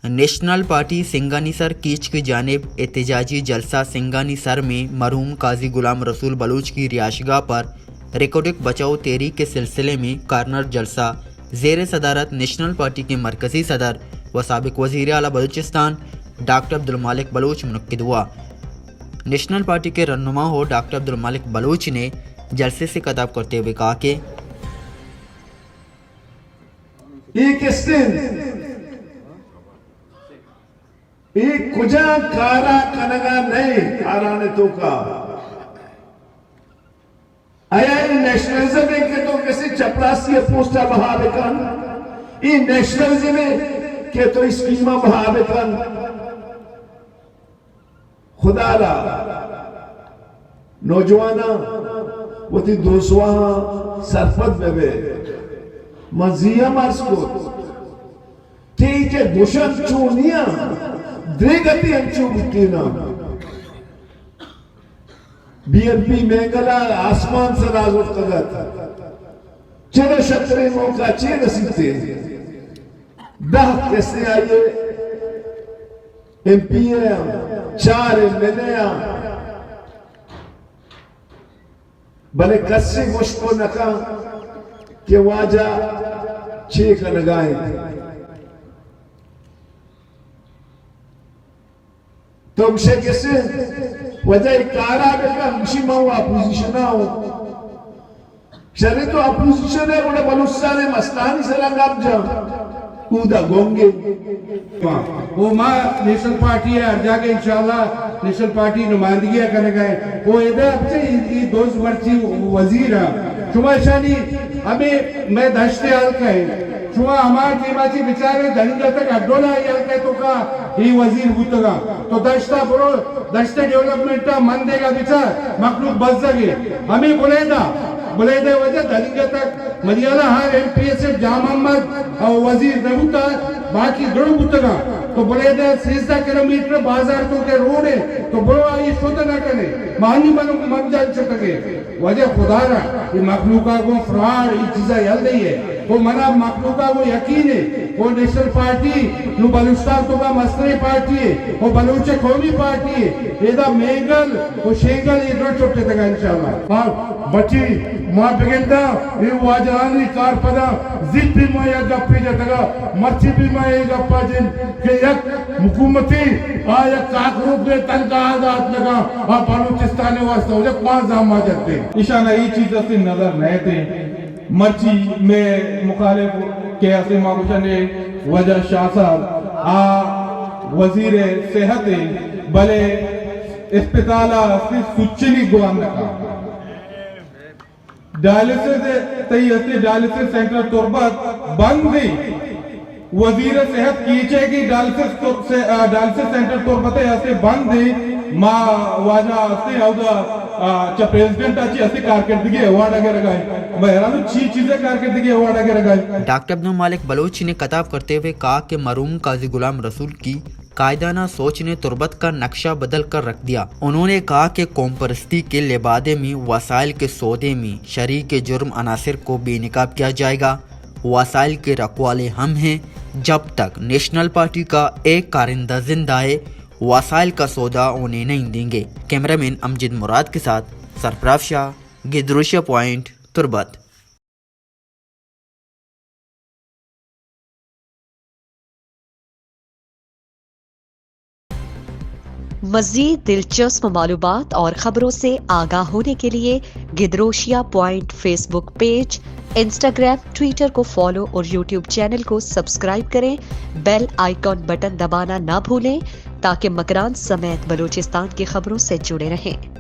National party सिंगानीसर कीच की जानिब एहतजाजी जलसा सिंगानीसर में मरहूम काजी गुलाम रसूल बलूच की रिहायशगाह पर रिकॉर्डिक बचाओ तहरीक के सिलसिले में कार्नर जलसा ज़ेर सदारत नेशनल पार्टी के मरकज़ी सदर व साबिक वज़ीर आला बलूचिस्तान डॉक्टर अब्दुल मालिक बलूच मुनक्किद हुआ। नेशनल पार्टी के रहनुमा हो डॉक्टर अब्दुल मालिक बलूच ने जलसे से खिताब करते हुए कहा कि कुजा कारा कनगा नहीं काराने तो का आया नेशनलिज्म के तो कैसे चपरासी पोस्टा बहावेकन ई नेशनलिज्म के तो स्कीमा बहावेकन खुदाला नौजवाना वो थी दोसवा सरफत बेबे मजिया मार्स को ठीक है गुशन चूनिया द्रेगती अंचू बुटीना बीएनपी मेंगला आसमान से राज उठता चलो शतरे मौका चेन सीखते दह कैसे आइए एमपी 4 एमएलए भले कस्से मुश्को नका के वाजा 6 का लगाए तो हमसे कैसे वजह कारा बेटा मुशीमा हुआ अपोजिशन हो शरीर तो अपोजिशन है बड़े बलूचिस्तान है मस्तानी से लगाम जा कूदा गोंगे वो माँ नेशनल पार्टी है हर जाके इंशाल्लाह नेशनल पार्टी नुमाइंदगी करने गए वो इधर अब से ये दोस्त मर्ची वजीर है शुमा शानी हमें मैं दश्ते हाल का है शुमा हमारे टीमाची बिचारे धनिया तक अड्डोला याल का तो का ही वजीर बुतगा तो दश्ता बरो दश्ते डेवलपमेंट मन देगा बिचार मखलूक बच सके हमें बुलेदा वजह धनिया तक मरियाला हर एमपी से जाम मोहम्मद और वजीर नबूता बाकी दो बुतगा तो बुलेदा 30 किलोमीटर बाजार तो के रोड है तो बड़ो ये शुद्ध ना करे मानी मन जान सके वजह खुदारा ये मखलूका को फ्रॉड ये चीज़ें याद नहीं है वो मना मखलूका को यकीन है वो नेशनल पार्टी नु बलूचिस्तान तो का मसले पार्टी है वो बलूच कौमी पार्टी है येदा मेंगल वो शेंगल ये दो छोटे तक इंशाल्लाह हाँ बच्ची माँ बिगेंदा ये वाजरानी कार पदा जिद भी माँ या गप्पी जतगा मच्छी भी माँ ये गप्पा जिन के यक हुकूमती आया काकरूप दे तनका आजाद लगा आ बलूचिस्तान वास्ते हो जा 5 जाम जाते इशाना ये चीज़ से नजर नहीं थे मर्ची में मुखालिफ के ऐसे माकुशा ने वजह शाह साहब आ वजीर सेहत भले अस्पताला से सुचली गुआम नका डायलिसिस सेंटर तुरबत बंद नहीं वजीर सेहत कीचे की डायलिसिस सेंटर तुरबत ऐसे बंद नहीं माँ वाजा से औदा चा प्रेसिडेंट अच्छी ऐसी कारकर्दगी अवार्ड वगैरह गाए बहरान अच्छी चीजें कारकर्दगी अवार्ड वगैरह गाए। डॉक्टर अब्दुल मालिक बलूच ने खिताब करते हुए कहा कि मरहूम काजी गुलाम रसूल की कायदाना सोच ने तुरबत का नक्शा बदल कर रख दिया। उन्होंने कहा कि कौम परस्ती के लिबादे में वसाइल के सौदे में शरीक जुर्म अनासिर को बेनकाब किया जाएगा। वसाइल के रखवाले हम हैं। जब तक नेशनल पार्टी का एक कारिंदा जिंदा है वसाइल का सौदा उन्हें नहीं देंगे। कैमरामैन अमजद मुराद के साथ सरफराज शाह, गिदरोशिया पॉइंट, तुरबत। मज़ीद दिलचस्प मालूमात और ख़बरों से आगाह होने के लिए Gedrosia point Facebook page, Instagram, Twitter को फॉलो और यूट्यूब चैनल को सब्सक्राइब करें। बेल आइकॉन बटन दबाना ना भूलें ताकि मकरान समेत बलूचिस्तान की खबरों से जुड़े रहें।